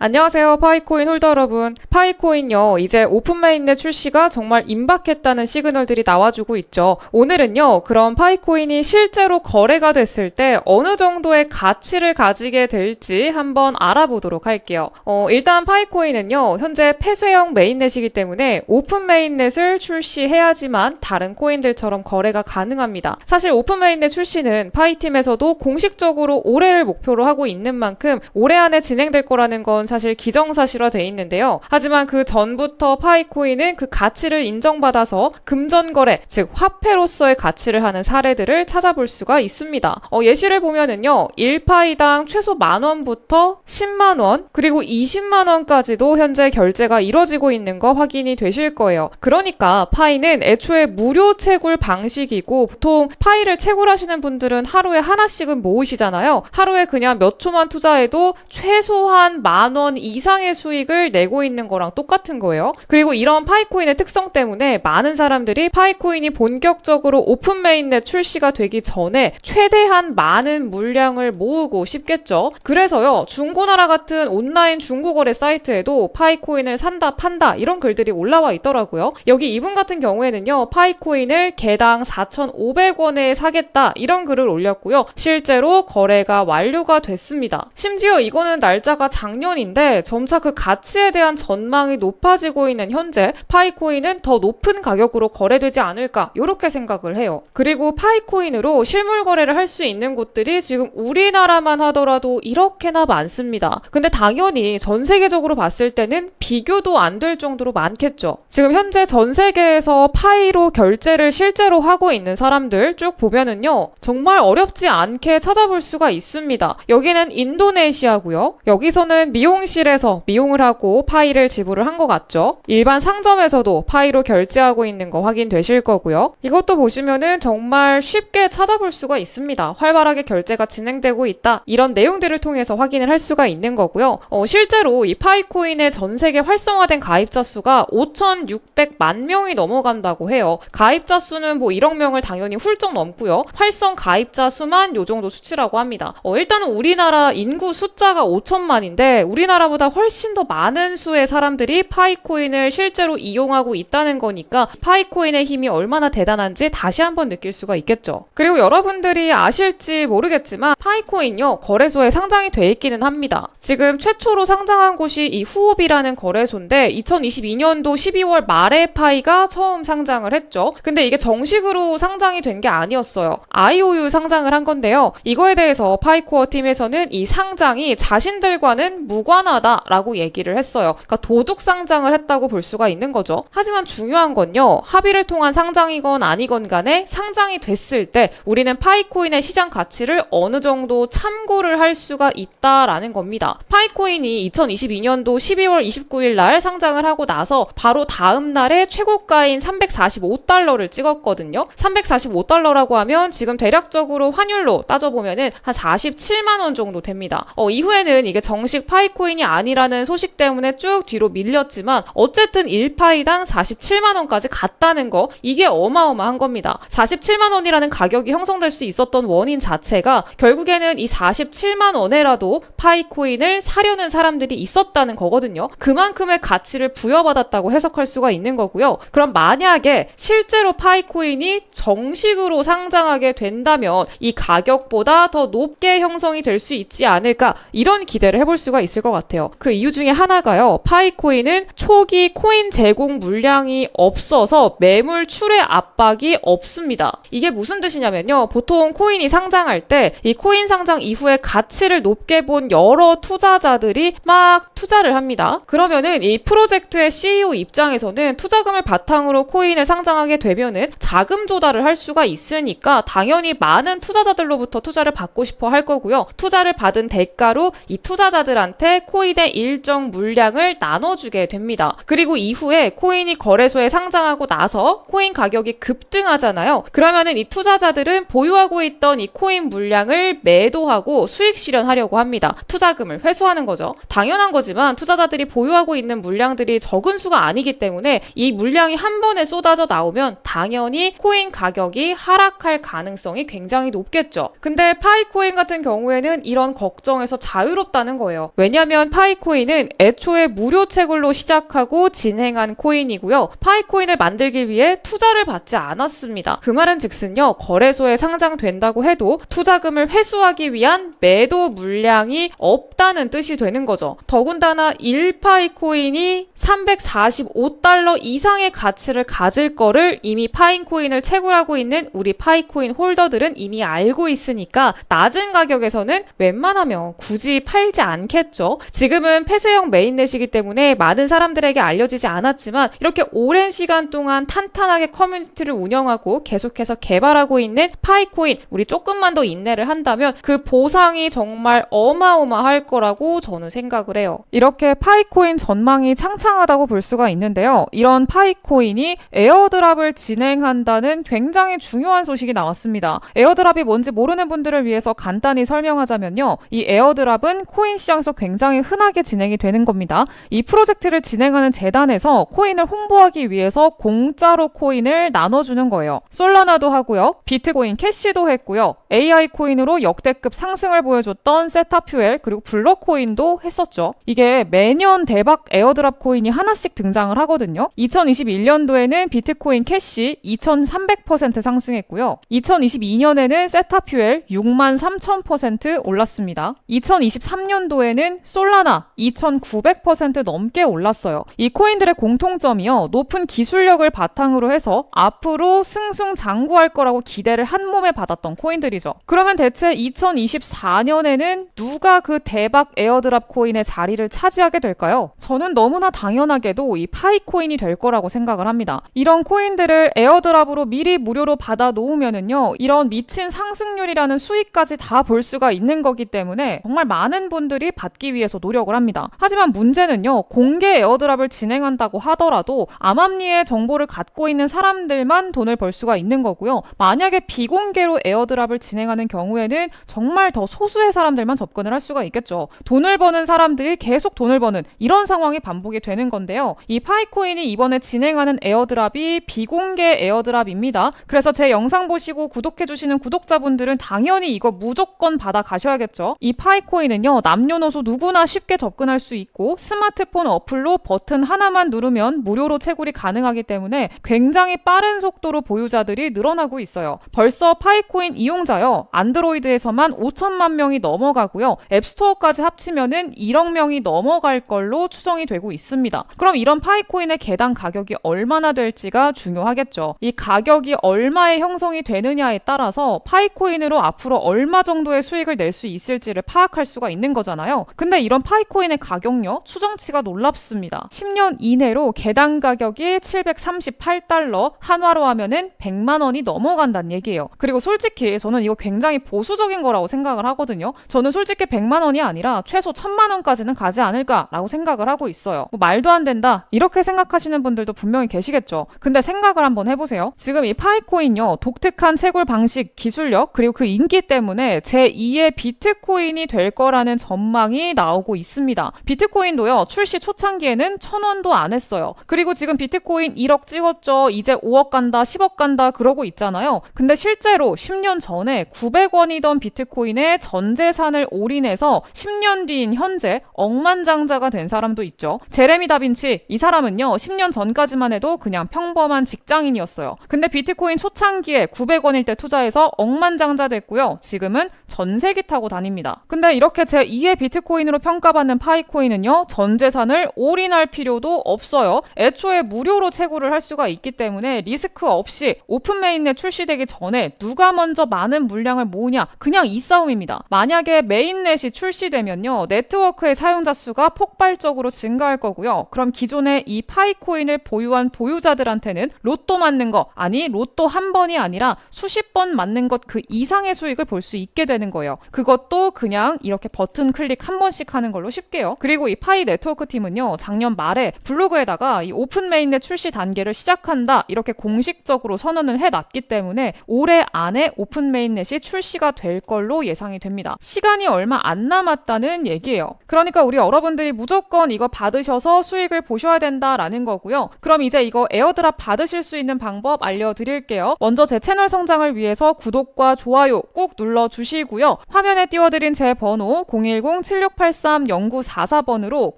안녕하세요, 파이코인 홀더 여러분. 파이코인요, 이제 오픈 메인넷 출시가 정말 임박했다는 시그널들이 나와주고 있죠. 오늘은요, 그런 파이코인이 실제로 거래가 됐을 때 어느 정도의 가치를 가지게 될지 한번 알아보도록 할게요. 일단 파이코인은요, 현재 폐쇄형 메인넷이기 때문에 오픈 메인넷을 출시해야지만 다른 코인들처럼 거래가 가능합니다. 사실 오픈 메인넷 출시는 파이팀에서도 공식적으로 올해를 목표로 하고 있는 만큼 올해 안에 진행될 거라는 건 사실 기정사실화돼 있는데요. 하지만 그 전부터 파이코인은 그 가치를 인정받아서 금전거래, 즉 화폐로서의 가치를 하는 사례들을 찾아볼 수가 있습니다. 예시를 보면은요, 1파이당 최소 10,000원부터 10만원, 그리고 20만원까지도 현재 결제가 이뤄지고 있는 거 확인이 되실 거예요. 그러니까 파이는 애초에 무료 채굴 방식이고, 보통 파이를 채굴하시는 분들은 하루에 하나씩은 모으시잖아요. 하루에 그냥 몇 초만 투자해도 최소한 10,000원 이상의 수익을 내고 있는 거랑 똑같은 거예요. 그리고 이런 파이코인의 특성 때문에 많은 사람들이 파이코인이 본격적으로 오픈 메인넷 출시가 되기 전에 최대한 많은 물량을 모으고 싶겠죠. 그래서요, 중고나라 같은 온라인 중고거래 사이트에도 파이코인을 산다 판다 이런 글들이 올라와 있더라고요. 여기 이분 같은 경우에는요, 파이코인을 개당 4,500원에 사겠다 이런 글을 올렸고요. 실제로 거래가 완료가 됐습니다. 심지어 이거는 날짜가 작년인데 점차 그 가치에 대한 전망이 높아지고 있는 현재 파이코인은 더 높은 가격으로 거래되지 않을까 이렇게 생각을 해요. 그리고 파이코인으로 실물 거래를 할 수 있는 곳들이 지금 우리나라만 하더라도 이렇게나 많습니다. 근데 당연히 전 세계적으로 봤을 때는 비교도 안 될 정도로 많겠죠. 지금 현재 전 세계에서 파이로 결제를 실제로 하고 있는 사람들 쭉 보면은요, 정말 어렵지 않게 찾아볼 수가 있습니다. 여기는 인도네시아고요. 여기서는 미용실에서 미용을 하고 파이를 지불을 한 것 같죠. 일반 상점에서도 파이로 결제하고 있는 거 확인되실 거고요. 이것도 보시면은 정말 쉽게 찾아볼 수가 있습니다. 활발하게 결제가 진행되고 있다. 이런 내용들을 통해서 확인을 할 수가 있는 거고요. 실제로 이 파이코인의 전 세계 활성화된 가입자 수가 5,600만 명이 넘어간다고 해요. 가입자 수는 뭐 1억 명을 당연히 훌쩍 넘고요. 활성 가입자 수만 요 정도 수치라고 합니다. 일단은 우리나라 인구 숫자가 5천만인데 우리나라보다 훨씬 더 많은 수의 사람들이 파이코인을 실제로 이용하고 있다는 거니까 파이코인의 힘이 얼마나 대단한지 다시 한번 느낄 수가 있겠죠. 그리고 여러분들이 아실지 모르겠지만 파이코인요, 거래소에 상장이 돼 있기는 합니다. 지금 최초로 상장한 곳이 이 후옵이라는 거래소인데 2022년도 12월 말에 파이가 처음 상장을 했죠. 근데 이게 정식으로 상장이 된 게 아니었어요. IOU 상장을 한 건데요. 이거에 대해서 파이코어 팀에서는 이 상장이 자신들과는 무관하다라고 얘기를 했어요. 그러니까 도둑 상장을 했다고 볼 수가 있는 거죠. 하지만 중요한 건요, 합의를 통한 상장이건 아니건 간에 상장이 됐을 때 우리는 파이코인의 시장 가치를 어느 정도 참고를 할 수가 있다라는 겁니다. 파이코인이 2022년도 12월 29일 날 상장을 하고 나서 바로 다음 날에 최고가인 345달러를 찍었거든요. 345달러라고 하면 지금 대략적으로 환율로 따져보면은 한 47만 원 정도 됩니다. 이후에는 이게 정식 파이코인이 아니라는 소식 때문에 쭉 뒤로 밀렸지만 어쨌든 1파이당 47만 원까지 갔다는 거, 이게 어마어마한 겁니다. 47만 원이라는 가격이 형성될 수 있었던 원인 자체가 결국에는 이 47만 원에라도 파이코인을 사려는 사람들이 있었다는 거거든요. 그만큼의 가치를 부여받았다고 해석할 수가 있는 거고요. 그럼 만약에 실제로 파이코인이 정식으로 상장하게 된다면 이 가격보다 더 높게 형성이 될 수 있지 않을까, 이런 기대를 해볼 수가 있을 것 같아요. 그 이유 중에 하나가요, 파이코인은 초기 코인 제공 물량이 없어서 매물 출회 압박이 없습니다. 이게 무슨 뜻이냐면요, 보통 코인이 상장할 때 이 코인 상장 이후에 가치를 높게 본 여러 투자자들이 막 투자를 합니다. 그러면은 이 프로젝트의 CEO 입장에서는 투자금을 바탕으로 코인을 상장하게 되면은 자금 조달을 할 수가 있으니까 당연히 많은 투자자들로부터 투자를 받고 싶어 할 거고요. 투자를 받은 대가로 이 투자자들한테 코인의 일정 물량을 나눠주게 됩니다. 그리고 이후에 코인이 거래소에 상장하고 나서 코인 가격이 급등하잖아요. 그러면은 이 투자자들은 보유하고 있던 이 코인 물량을 매도하고 수익 실현하려고 합니다. 투자금을 회수하는 거죠. 당연한 거지만 투자자들이 보유하고 있는 물량들이 적은 수가 아니기 때문에 이 물량이 한 번에 쏟아져 나오면 당연히 코인 가격이 하락할 가능성이 굉장히 높겠죠. 근데 파이코인 같은 경우에는 이런 걱정에서 자유롭다는 거예요. 왜냐하면 왜냐하면 파이코인은 애초에 무료 채굴로 시작하고 진행한 코인이고요. 파이코인을 만들기 위해 투자를 받지 않았습니다. 그 말은 즉슨요, 거래소에 상장된다고 해도 투자금을 회수하기 위한 매도 물량이 없다는 뜻이 되는 거죠. 더군다나 1파이코인이 345달러 이상의 가치를 가질 거를 이미 파이코인을 채굴하고 있는 우리 파이코인 홀더들은 이미 알고 있으니까 낮은 가격에서는 웬만하면 굳이 팔지 않겠죠. 지금은 폐쇄형 메인넷이기 때문에 많은 사람들에게 알려지지 않았지만 이렇게 오랜 시간 동안 탄탄하게 커뮤니티를 운영하고 계속해서 개발하고 있는 파이코인, 우리 조금만 더 인내를 한다면 그 보상이 정말 어마어마할 거라고 저는 생각을 해요. 이렇게 파이코인 전망이 창창하다고 볼 수가 있는데요. 이런 파이코인이 에어드랍을 진행한다는 굉장히 중요한 소식이 나왔습니다. 에어드랍이 뭔지 모르는 분들을 위해서 간단히 설명하자면요. 이 에어드랍은 코인 시장에서 굉장히 흔하게 진행이 되는 겁니다. 이 프로젝트를 진행하는 재단에서 코인을 홍보하기 위해서 공짜로 코인을 나눠주는 거예요. 솔라나도 하고요. 비트코인 캐시도 했고요. AI 코인으로 역대급 상승을 보여줬던 세타퓨엘 그리고 블러코인도 했었죠. 이게 매년 대박 에어드랍 코인이 하나씩 등장을 하거든요. 2021년도에는 비트코인 캐시 2300% 상승했고요. 2022년에는 세타퓨엘 63,000% 올랐습니다. 2023년도에는 솔라나 2900% 넘게 올랐어요. 이 코인들의 공통점이요. 높은 기술력을 바탕으로 해서 앞으로 승승장구할 거라고 기대를 한 몸에 받았던 코인들이죠. 그러면 대체 2024년에는 누가 그 대박 에어드랍 코인의 자리를 차지하게 될까요? 저는 너무나 당연하게도 이 파이코인이 될 거라고 생각을 합니다. 이런 코인들을 에어드랍으로 미리 무료로 받아 놓으면은요, 이런 미친 상승률이라는 수익까지 다 볼 수가 있는 거기 때문에 정말 많은 분들이 받기 위해서 노력을 합니다. 하지만 문제는요, 공개 에어드랍을 진행한다고 하더라도 암암리의 정보를 갖고 있는 사람들만 돈을 벌 수가 있는 거고요. 만약에 비공개로 에어드랍을 진행하는 경우에는 정말 더 소수의 사람들만 접근을 할 수가 있겠죠. 돈을 버는 사람들이 계속 돈을 버는 이런 상황이 반복이 되는 건데요. 이 파이코인이 이번에 진행하는 에어드랍이 비공개 에어드랍입니다. 그래서 제 영상 보시고 구독해주시는 구독자분들은 당연히 이거 무조건 받아 가셔야겠죠. 이 파이코인은요, 남녀노소 누구나 쉽게 접근할 수 있고 스마트폰 어플로 버튼 하나만 누르면 무료로 채굴이 가능하기 때문에 굉장히 빠른 속도로 보유자들이 늘어나고 있어요. 벌써 파이코인 이용자요, 안드로이드에서만 5천만 명이 넘어가고요. 앱스토어까지 합치면은 1억 명이 넘어갈 걸로 추정이 되고 있습니다. 그럼 이런 파이코인의 개당 가격이 얼마나 될지가 중요하겠죠. 이 가격이 얼마에 형성이 되느냐에 따라서 파이코인으로 앞으로 얼마 정도의 수익을 낼 수 있을지를 파악할 수가 있는 거잖아요. 근데 이런 파이코인의 가격요, 추정치가 놀랍습니다. 10년 이내로 개당 가격이 738달러, 한화로 하면은 100만 원이 넘어간다는 얘기예요. 그리고 솔직히 저는 이거 굉장히 보수적인 거라고 생각을 하거든요. 저는 솔직히 100만 원이 아니라 최소 1000만 원까지는 가지 않을까라고 생각을 하고 있어요. 뭐 말도 안 된다 이렇게 생각하시는 분들도 분명히 계시겠죠. 근데 생각을 한번 해보세요. 지금 이 파이코인요, 독특한 채굴 방식, 기술력 그리고 그 인기 때문에 제2의 비트코인이 될 거라는 전망이 나오고 있습니다. 비트코인도요, 출시 초창기에는 1000원도 안 했어요. 그리고 지금 비트코인 1억 찍었죠. 이제 5억 간다, 10억 간다 그러고 있잖아요. 근데 실제로 10년 전에 900원이던 비트코인에 전 재산을 올인해서 10년 뒤인 현재 억만장자가 된 사람도 있죠. 제레미 다빈치, 이 사람은요, 10년 전까지만 해도 그냥 평범한 직장인이었어요. 근데 비트코인 초창기에 900원일 때 투자해서 억만장자 됐고요. 지금은 전세기 타고 다닙니다. 근데 이렇게 제2의 비트코인으로 평가받는 파이코인은요, 전 재산을 올인할 필요도 없어요. 애초에 무료로 채굴을 할 수가 있기 때문에 리스크 없이 오픈 메인넷 출시되기 전에 누가 먼저 많은 물량을 모으냐, 그냥 이 싸움입니다. 만약에 메인넷이 출시되면요, 네트워크의 사용자 수가 폭발적으로 증가할 거고요. 그럼 기존에 이 파이코인을 보유한 보유자들한테는 로또 맞는 거, 아니 로또 한 번이 아니라 수십 번 맞는 것 그 이상의 수익을 볼 수 있게 되는 거예요. 그것도 그냥 이렇게 버튼 클릭 한 번씩 하는 걸로 쉽게요. 그리고 이 파이 네트워크 팀은요, 작년 말에 블로그에다가 이 오픈 메인넷 출시 단계를 시작한다 이렇게 공식적으로 선언을 해놨기 때문에 올해 안에 오픈 메인넷이 출시가 될 걸로 예상이 됩니다. 시간이 얼마 안 남았다는 얘기예요. 그러니까 우리 여러분들이 무조건 이거 받으셔서 수익을 보셔야 된다라는 거고요. 그럼 이제 이거 에어드랍 받으실 수 있는 방법 알려드릴게요. 먼저 제 채널 성장을 위해서 구독과 좋아요 꾹 눌러주시고요. 화면에 띄워드린 제 번호 010-7684 7683-0944번으로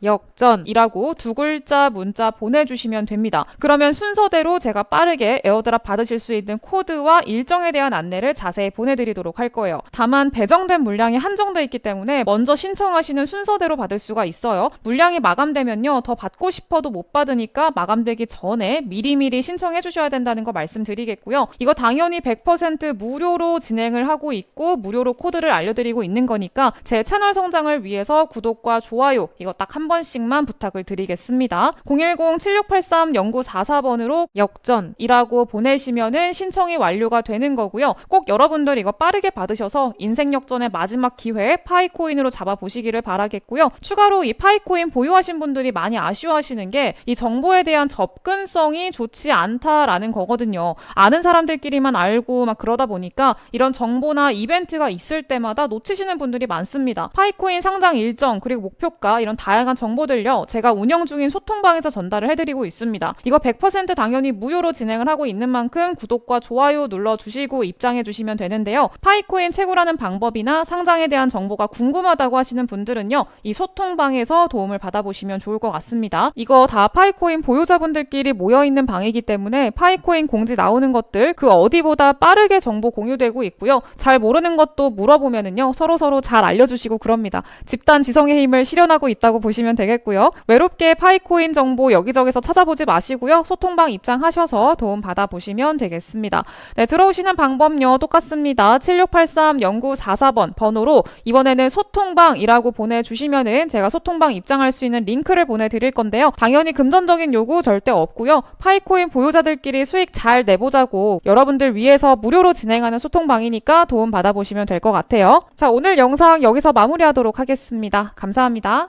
역전이라고 두 글자 문자 보내주시면 됩니다. 그러면 순서대로 제가 빠르게 에어드랍 받으실 수 있는 코드와 일정에 대한 안내를 자세히 보내드리도록 할 거예요. 다만 배정된 물량이 한정돼 있기 때문에 먼저 신청하시는 순서대로 받을 수가 있어요. 물량이 마감되면요, 더 받고 싶어도 못 받으니까 마감되기 전에 미리미리 신청해 주셔야 된다는 거 말씀드리겠고요. 이거 당연히 100% 무료로 진행을 하고 있고 무료로 코드를 알려드리고 있는 거니까 제 채널 성장을 위해서 구독과 좋아요 이거 딱 한 번씩만 부탁을 드리겠습니다. 010-7683-0944번으로 역전이라고 보내시면은 신청이 완료가 되는 거고요. 꼭 여러분들 이거 빠르게 받으셔서 인생 역전의 마지막 기회 파이코인으로 잡아보시기를 바라겠고요. 추가로 이 파이코인 보유하신 분들이 많이 아쉬워하시는 게 이 정보에 대한 접근성이 좋지 않다라는 거거든요. 아는 사람들끼리만 알고 막 그러다 보니까 이런 정보나 이벤트가 있을 때마다 놓치시는 분들이 많습니다. 파이코인 상장 일정 그리고 목표가 이런 다양한 정보들요, 제가 운영 중인 소통방에서 전달을 해드리고 있습니다. 이거 100% 당연히 무료로 진행을 하고 있는 만큼 구독과 좋아요 눌러주시고 입장해주시면 되는데요. 파이코인 채굴하는 방법이나 상장에 대한 정보가 궁금하다고 하시는 분들은요, 이 소통방에서 도움을 받아보시면 좋을 것 같습니다. 이거 다 파이코인 보유자분들끼리 모여있는 방이기 때문에 파이코인 공지 나오는 것들 그 어디보다 빠르게 정보 공유되고 있고요. 잘 모르는 것도 물어보면은요, 서로서로 잘 알려주시고 그럽니다. 집단 지성의 힘을 실현하고 있다고 보시면 되겠고요. 외롭게 파이코인 정보 여기저기서 찾아보지 마시고요. 소통방 입장하셔서 도움 받아보시면 되겠습니다. 네, 들어오시는 방법요 똑같습니다. 7683-0944번 번호로 이번에는 소통방이라고 보내주시면은 제가 소통방 입장할 수 있는 링크를 보내드릴 건데요. 당연히 금전적인 요구 절대 없고요. 파이코인 보유자들끼리 수익 잘 내보자고 여러분들 위해서 무료로 진행하는 소통방이니까 도움 받아보시면 될 것 같아요. 자, 오늘 영상 여기서 마무리하도록 하겠습니다. 감사합니다.